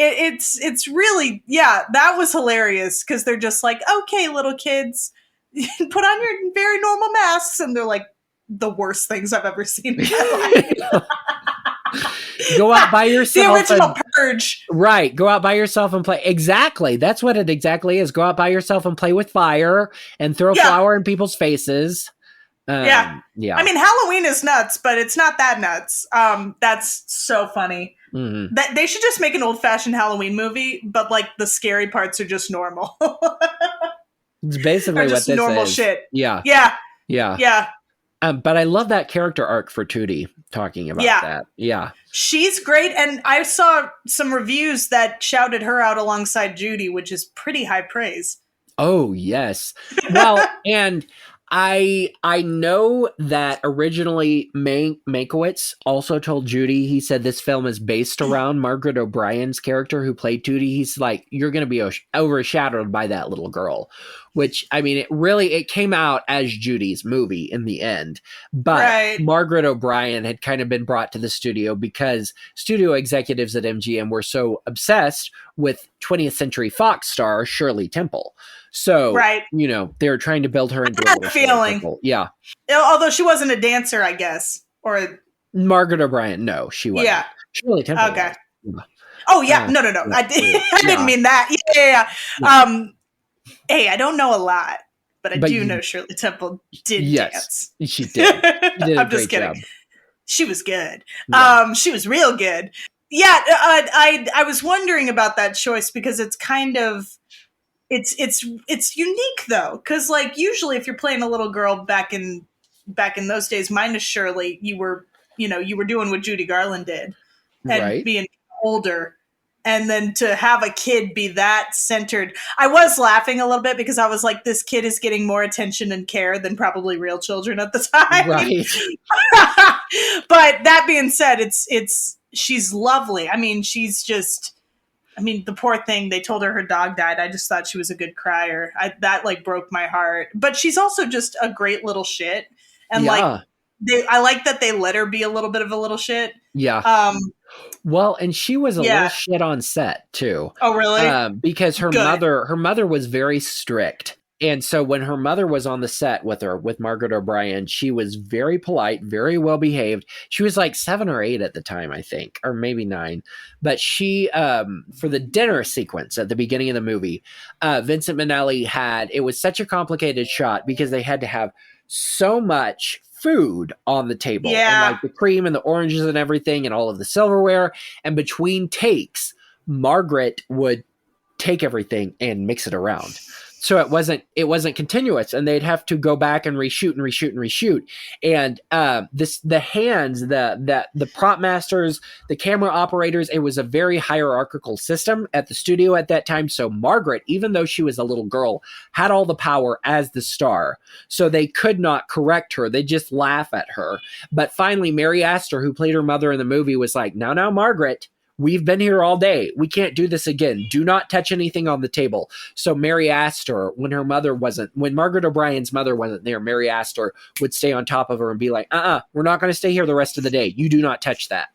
B: It's really, that was hilarious because they're just like, okay, little kids, put on your very normal masks, and they're like the worst things I've ever seen in my life.
A: Go out by yourself.
B: The original Purge.
A: Right. Go out by yourself and play. Exactly. That's what it exactly is. Go out by yourself and play with fire and throw flour in people's faces.
B: Yeah. I mean, Halloween is nuts, but it's not that nuts. That's so funny.
A: Mm-hmm.
B: That they should just make an old-fashioned Halloween movie, but like the scary parts are just normal.
A: It's basically what this
B: normal
A: is.
B: Shit.
A: Yeah. But I love that character arc for Tootie talking about that. Yeah.
B: She's great. And I saw some reviews that shouted her out alongside Judy, which is pretty high praise.
A: Oh, yes. Well, and I know that originally Mankiewicz also told Judy, he said this film is based around Margaret O'Brien's character who played Tootie. He's like, you're going to be overshadowed by that little girl, which, I mean, it came out as Judy's movie in the end. But Margaret O'Brien had kind of been brought to the studio because studio executives at MGM were so obsessed with 20th Century Fox star Shirley Temple. So, you know, they were trying to build her into a
B: feeling.
A: Yeah.
B: Although she wasn't a dancer, I guess. Or
A: Margaret O'Brien, no, she wasn't.
B: Yeah.
A: Shirley Temple.
B: Okay. Was. Oh, yeah. No. I didn't mean that. Yeah. Hey, I don't know a lot, but I do know Shirley Temple did dance.
A: She did. She did
B: I'm just kidding.
A: Job.
B: She was good. Yeah. She was real good. Yeah. I was wondering about that choice because it's kind of, it's unique though, because like usually if you're playing a little girl back in those days, minus Shirley, you were doing what Judy Garland did and being older And then to have a kid be that centered, I was laughing a little bit because I was like, this kid is getting more attention and care than probably real children at the time.
A: Right.
B: But that being said, she's lovely. I mean, she's just, I mean, the poor thing, they told her dog died. I just thought she was a good crier. That like broke my heart. But she's also just a great little shit. And like, I like that they let her be a little bit of a little shit.
A: Yeah. Well, and she was a little shit on set too.
B: Oh, really?
A: Because her mother was very strict. And so when her mother was on the set with her, with Margaret O'Brien, she was very polite, very well behaved. She was like 7 or 8 at the time, I think, or maybe 9. But she, for the dinner sequence at the beginning of the movie, Vincent Minnelli it was such a complicated shot because they had to have so much food on the table.
B: Yeah.
A: And like the cream and the oranges and everything and all of the silverware. And between takes, Margaret would take everything and mix it around. So it wasn't continuous, and they'd have to go back and reshoot. And the prop masters, the camera operators, it was a very hierarchical system at the studio at that time. So Margaret, even though she was a little girl, had all the power as the star. So they could not correct her. They just laugh at her. But finally, Mary Astor, who played her mother in the movie, was like, now, Margaret, we've been here all day. We can't do this again. Do not touch anything on the table. So Mary Astor, when Margaret O'Brien's mother wasn't there, Mary Astor would stay on top of her and be like, we're not going to stay here the rest of the day. You do not touch that.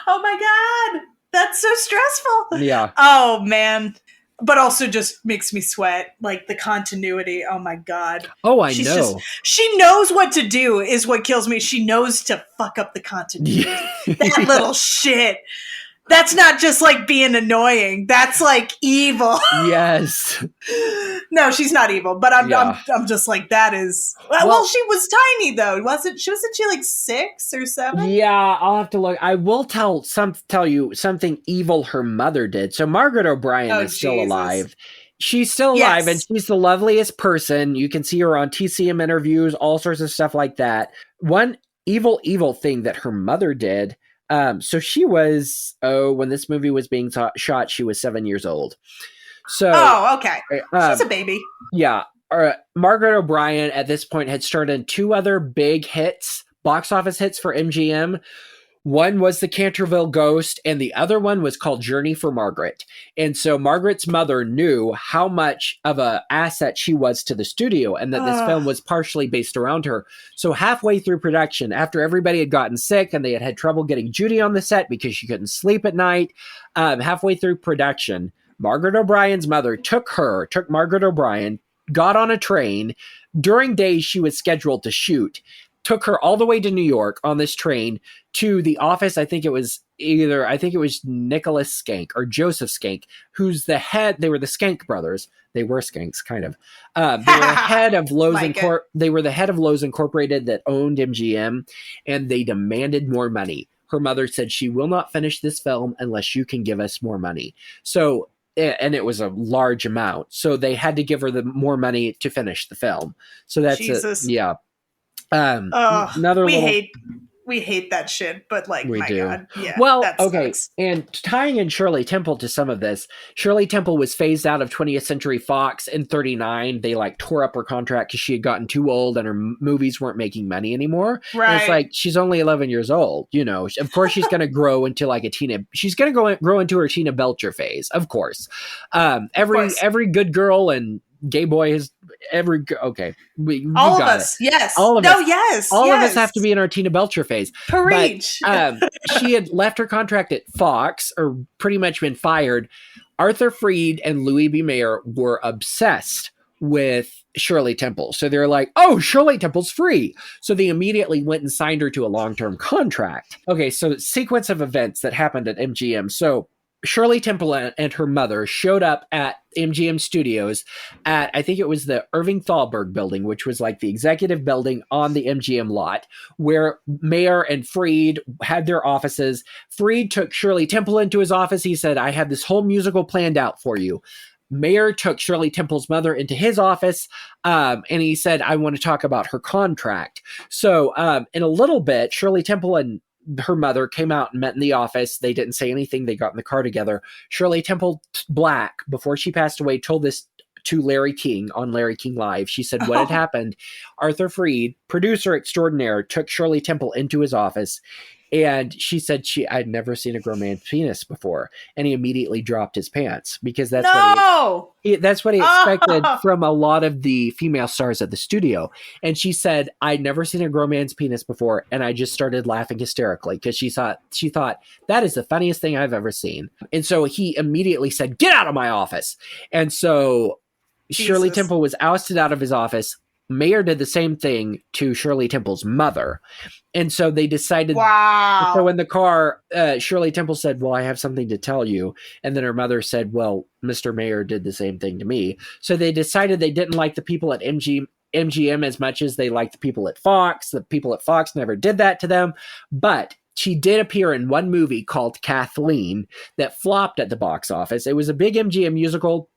B: Oh my God. That's so stressful.
A: Yeah.
B: Oh man. But also just makes me sweat. Like the continuity. Oh my God.
A: Oh, I know.
B: She knows what to do is what kills me. She knows to fuck up the continuity. That little shit. That's not just like being annoying. That's like evil.
A: Yes.
B: No, she's not evil, but I'm just like, that is. Well, she was tiny though, wasn't she? Wasn't she like 6 or 7?
A: Yeah, I'll have to look. I will tell you something evil her mother did. So Margaret O'Brien is still alive. She's still alive, and she's the loveliest person. You can see her on TCM interviews, all sorts of stuff like that. One evil thing that her mother did. So she was, when this movie was being shot, she was 7 years old. So,
B: okay. She's a baby.
A: Yeah. Margaret O'Brien at this point had starred in 2 other big hits, box office hits for MGM. One was The Canterville Ghost, and the other one was called Journey for Margaret. And so Margaret's mother knew how much of an asset she was to the studio, and that this film was partially based around her. So halfway through production, after everybody had gotten sick and they had had trouble getting Judy on the set because she couldn't sleep at night, halfway through production, Margaret O'Brien's mother took Margaret O'Brien, got on a train. During days she was scheduled to shoot, took her all the way to New York on this train to the office. I think it was Nicholas Skank or Joseph Skank, who's the head. They were the Skank brothers. They were Skanks, kind of. They were the head of Lowe's They were the head of Lowe's Incorporated that owned MGM, and they demanded more money. Her mother said, she will not finish this film unless you can give us more money. So, and it was a large amount. So they had to give her more money to finish the film. So that's
B: Jesus.
A: yeah.
B: We hate that shit, but like,
A: we
B: my
A: do.
B: God. Yeah.
A: Well, okay. And tying in Shirley Temple to some of this, Shirley Temple was phased out of 20th Century Fox in 1939. They like tore up her contract because she had gotten too old and her movies weren't making money anymore.
B: Right.
A: And it's like, she's only 11 years old. You know, of course she's going to grow into like she's going to grow into her Tina Belcher phase. Of course. Every good girl and gay boy is
B: all of us. Yes.
A: All of us.
B: Yes.
A: All of us have to be in our Tina Belcher phase.
B: Preach.
A: But, she had left her contract at Fox, or pretty much been fired. Arthur Freed and Louis B. Mayer were obsessed with Shirley Temple. So they're like, oh, Shirley Temple's free. So they immediately went and signed her to a long-term contract. Okay, so sequence of events that happened at MGM. So Shirley Temple and her mother showed up at MGM Studios at, I think it was the Irving Thalberg building, which was like the executive building on the MGM lot, where Mayer and Freed had their offices. Freed took Shirley Temple into his office. He said, I have this whole musical planned out for you. Mayer took Shirley Temple's mother into his office, and he said, I want to talk about her contract. So in a little bit, Shirley Temple and her mother came out and met in the office. They didn't say anything. They got in the car together. Shirley Temple Black, before she passed away, told this to Larry King on Larry King Live. She said what had happened. Arthur Freed, producer extraordinaire, took Shirley Temple into his office, and she said I'd never seen a grown man's penis before, and he immediately dropped his pants because that's that's what he expected from a lot of the female stars at the studio. And she said, I'd never seen a grown man's penis before, and I just started laughing hysterically because she thought that is the funniest thing I've ever seen. And so he immediately said, get out of my office. And so Shirley Temple was ousted out of his office. Mayer did the same thing to Shirley Temple's mother. And so they decided.
B: Wow.
A: So in the car, Shirley Temple said, well, I have something to tell you. And then her mother said, well, Mr. Mayer did the same thing to me. So they decided they didn't like the people at MGM as much as they liked the people at Fox. The people at Fox never did that to them. But she did appear in one movie called Kathleen that flopped at the box office. It was a big MGM musical.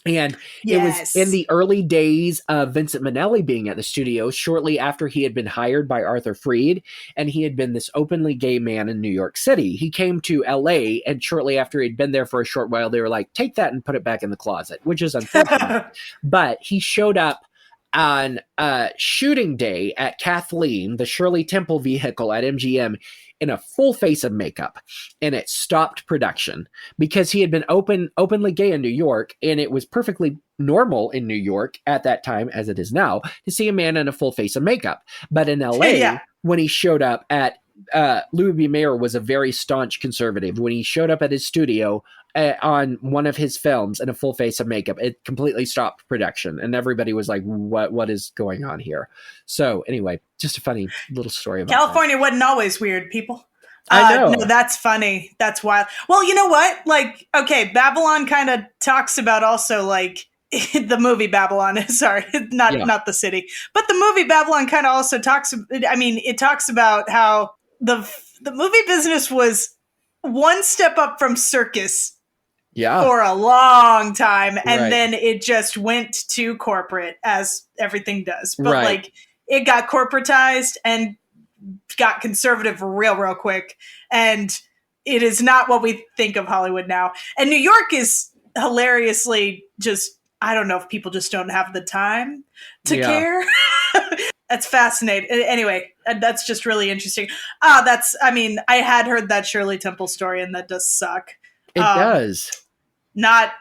A: And it was in the early days of Vincent Minnelli being at the studio, shortly after he had been hired by Arthur Freed, and he had been this openly gay man in New York City. He came to LA, and shortly after he'd been there for a short while, they were like, take that and put it back in the closet, which is unfortunate. But he showed up on shooting day at Kathleen, the Shirley Temple vehicle at MGM, in a full face of makeup, and it stopped production because he had been openly gay in New York, and it was perfectly normal in New York at that time, as it is now, to see a man in a full face of makeup. But in LA, when he showed up at Louis B. Mayer was a very staunch conservative. When he showed up at his studio on one of his films in a full face of makeup, it completely stopped production, and everybody was like, what is going on here? So anyway, just a funny little story about
B: California wasn't always weird, people.
A: I know.
B: No, that's funny. That's wild. Well, you know what? Like, okay, Babylon kind of talks about also like the movie Babylon. Sorry, not the city, but the movie Babylon kind of also talks. I mean, it talks about how the movie business was one step up from circus for a long time, and then it just went to corporate, as everything does. But like, it got corporatized and got conservative real quick, and it is not what we think of Hollywood now. And New York is hilariously just, I don't know if people just don't have the time to care. That's fascinating. Anyway, that's just really interesting. I mean, I had heard that Shirley Temple story, and that does suck.
A: It does.
B: Not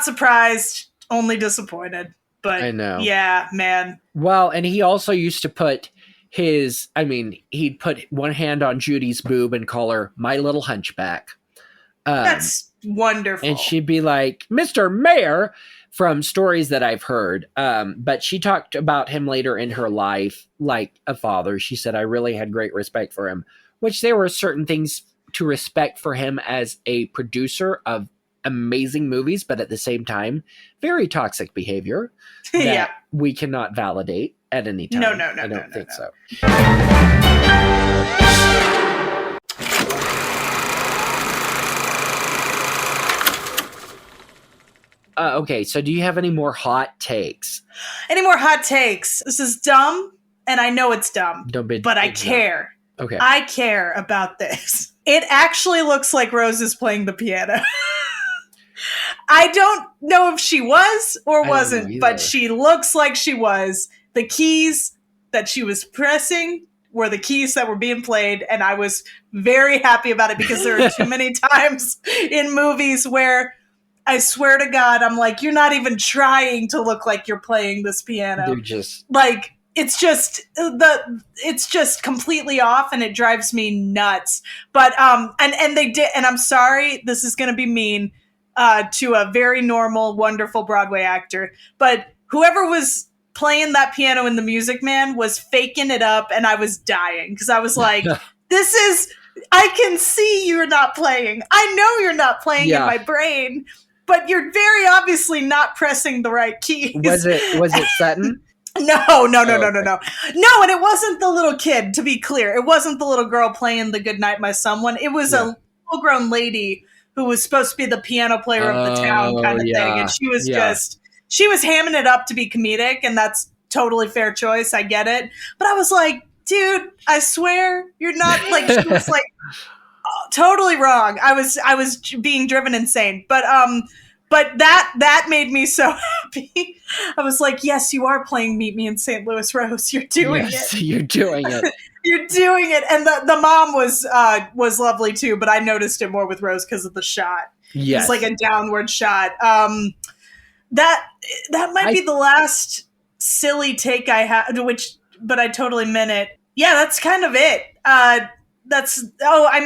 B: surprised, only disappointed. But
A: I know.
B: Yeah, man.
A: Well, and he also used to put he'd put one hand on Judy's boob and call her my little hunchback.
B: That's wonderful.
A: And she'd be like, Mr. Mayer, from stories that I've heard. But she talked about him later in her life like a father. She said, I really had great respect for him, which there were certain things to respect for him as a producer of amazing movies, but at the same time, very toxic behavior that we cannot validate at any time.
B: No,
A: I don't think so. Okay, so do you have any more hot takes?
B: Any more hot takes? This is dumb, and I know it's dumb, but I care.
A: Okay.
B: I care about this. It actually looks like Rose is playing the piano. I don't know if she was or wasn't, but she looks like she was. The keys that she was pressing were the keys that were being played, and I was very happy about it because there are too many times in movies where I swear to God, I'm like, you're not even trying to look like you're playing this piano.
A: You're just
B: like, it's just completely off, and it drives me nuts. But and they did, and I'm sorry, this is going to be mean to a very normal, wonderful Broadway actor, but whoever was playing that piano in The Music Man was faking it up, and I was dying because I was like, I can see you're not playing. I know you're not playing in my brain, but you're very obviously not pressing the right keys.
A: Was it Sutton?
B: No. No, and it wasn't the little kid, to be clear. It wasn't the little girl playing the Goodnight My Someone. It was a full-grown lady who was supposed to be the piano player of the town kind of thing. And she was she was hamming it up to be comedic, and that's totally fair choice. I get it. But I was like, dude, I swear you're not like, she was like, totally wrong. I was being driven insane. But that made me so happy. I was like, yes, you are playing Meet Me in St. Louis, Rose. You're doing it.
A: You're doing it.
B: You're doing it. And the mom was lovely too, but I noticed it more with Rose because of the shot.
A: Yes.
B: It's like a downward shot. That might be the last silly take I had, but I totally meant it. Yeah, that's kind of it. I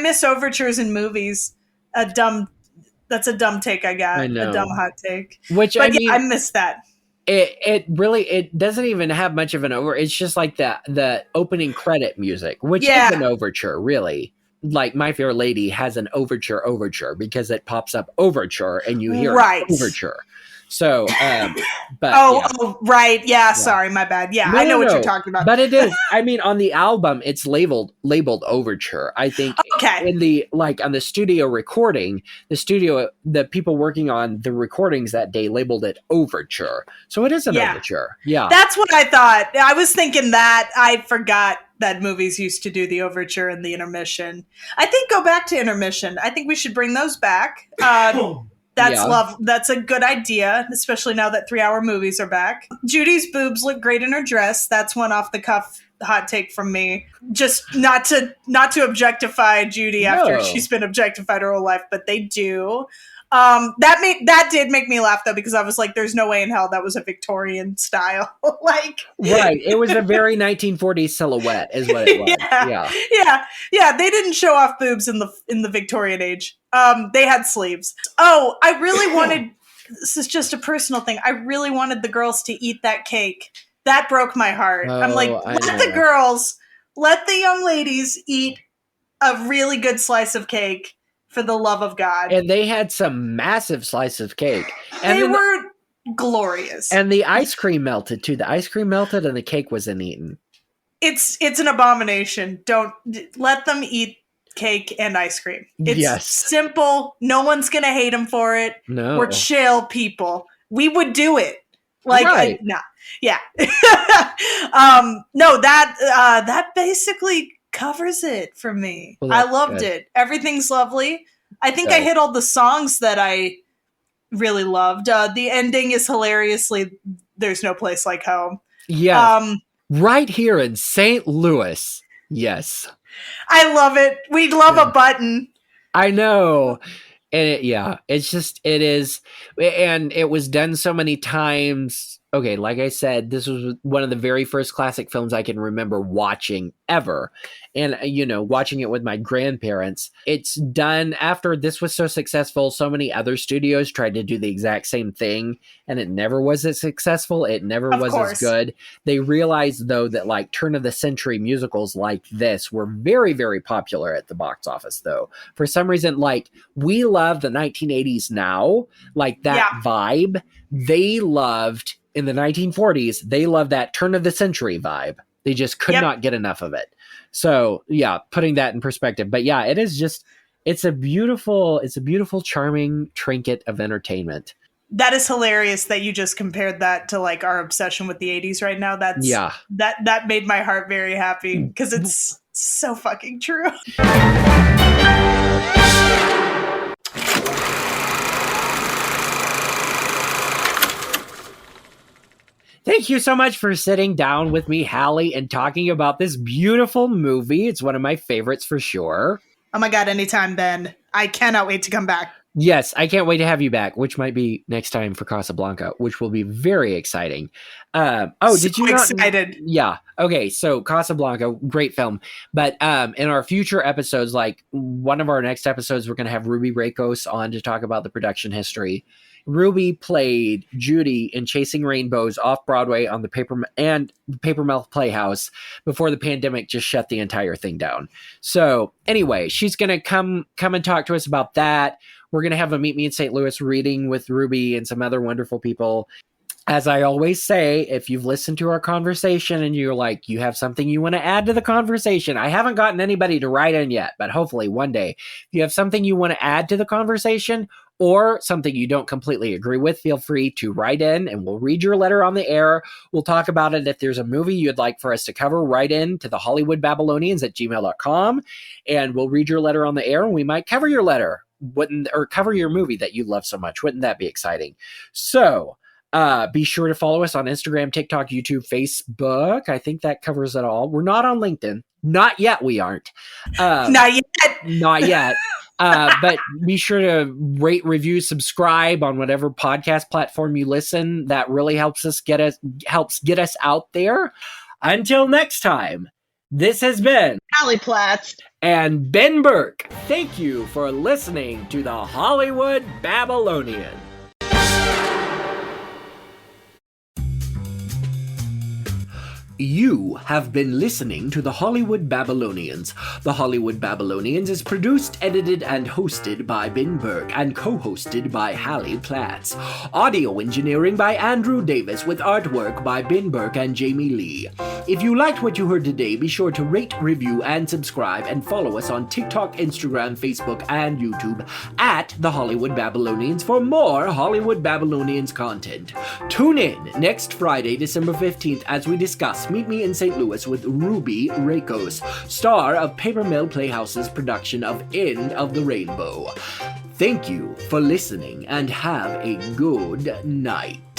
B: miss overtures in movies. That's a dumb take I got.
A: I know.
B: A dumb hot take.
A: Which,
B: but
A: I mean,
B: I miss that.
A: It really, it doesn't even have much of an it's just like the opening credit music, which is an overture, really. Like My Fair Lady has an overture because it pops up overture and you hear overture. So, but
B: right. Yeah, sorry, my bad. Yeah, I know what you're talking about.
A: But it is. I mean, on the album, it's labeled overture. I think in the on the studio recording, the people working on the recordings that day labeled it overture. So it is an overture. Yeah,
B: that's what I thought. I was thinking that. I forgot that movies used to do the overture and the intermission. I think go back to intermission. I think we should bring those back. That's a good idea, especially now that 3-hour movies are back. Judy's boobs look great in her dress. That's one off the cuff hot take from me. Just not to objectify Judy after she's been objectified her whole life, but they do. That did make me laugh though, because I was like, there's no way in hell that was a Victorian style.
A: Right. It was a very 1940s silhouette is what it was.
B: Yeah. They didn't show off boobs in the Victorian age. They had sleeves. Oh, I really wanted, this is just a personal thing. I really wanted the girls to eat that cake. That broke my heart. I'm like, let the young ladies eat a really good slice of cake. For the love of God. And
A: they had some massive slice of cake.
B: And they were glorious.
A: And the ice cream melted too. The ice cream melted and the cake wasn't eaten.
B: It's an abomination. Don't let them eat cake and ice cream. It's simple. No one's going to hate them for it.
A: No.
B: We're chill people. We would do it. Yeah. No, that basically covers it for me. Well, I loved it. Everything's lovely. I think I hit all the songs that I really loved. The ending is hilariously There's No Place Like Home.
A: Yeah. Right here in St. Louis. Yes.
B: I love it. We love a button.
A: I know. And it is. And it was done so many times. Okay, like I said, this was one of the very first classic films I can remember watching ever. And, watching it with my grandparents. It's done after this was so successful. So many other studios tried to do the exact same thing. And it never was as successful. It never was as good. They realized, though, that turn of the century musicals like this were very, very popular at the box office, though. For some reason, we love the 1980s now. That vibe. They loved... In the 1940s, they loved that turn of the century vibe. They just could not get enough of it. So, putting that in perspective. But it is just, it's a beautiful, charming trinket of entertainment.
B: That is hilarious that you just compared that to our obsession with the 80s right now. That made my heart very happy because it's so fucking true.
A: Thank you so much for sitting down with me, Halley, and talking about this beautiful movie. It's one of my favorites for sure.
B: Oh my God, anytime, Ben. I cannot wait to come back.
A: Yes, I can't wait to have you back, which might be next time for Casablanca, which will be very exciting. Did you not?
B: Excited.
A: Yeah. Okay, so Casablanca, great film. But in our future episodes, one of our next episodes, we're going to have Ruby Rakos on to talk about the production history. Ruby played Judy in Chasing Rainbows off Broadway on the Papermouth Playhouse before the pandemic just shut the entire thing down. So anyway, she's going to come and talk to us about that. We're going to have a Meet Me in St. Louis reading with Ruby and some other wonderful people. As I always say, if you've listened to our conversation and you're you have something you want to add to the conversation, I haven't gotten anybody to write in yet, but hopefully one day, if you have something you want to add to the conversation, or something you don't completely agree with, feel free to write in and we'll read your letter on the air. We'll talk about it. If there's a movie you'd like for us to cover, write in to the HollywoodBabylonians@gmail.com and we'll read your letter on the air and we might cover your letter or cover your movie that you love so much. Wouldn't that be exciting? So be sure to follow us on Instagram, TikTok, YouTube, Facebook. I think that covers it all. We're not on LinkedIn. Not yet, we aren't.
B: Not yet.
A: Not yet. But be sure to rate, review, subscribe on whatever podcast platform you listen. That really helps get us out there. Until next time, this has been
C: Halley Platts
A: and Ben Burke. Thank you for listening to the Hollywood Babylonian. You have been listening to the Hollywood Babylonians. The Hollywood Babylonians is produced, edited, and hosted by Ben Burke and co-hosted by Halley Platts. Audio engineering by Andrew Davis with artwork by Ben Burke and Jamie Lee. If you liked what you heard today, be sure to rate, review, and subscribe and follow us on TikTok, Instagram, Facebook, and YouTube at the Hollywood Babylonians for more Hollywood Babylonians content. Tune in next Friday, December 15th as we discuss Meet Me in St. Louis with Ruby Rakos, star of Paper Mill Playhouse's production of End of the Rainbow. Thank you for listening and have a good night.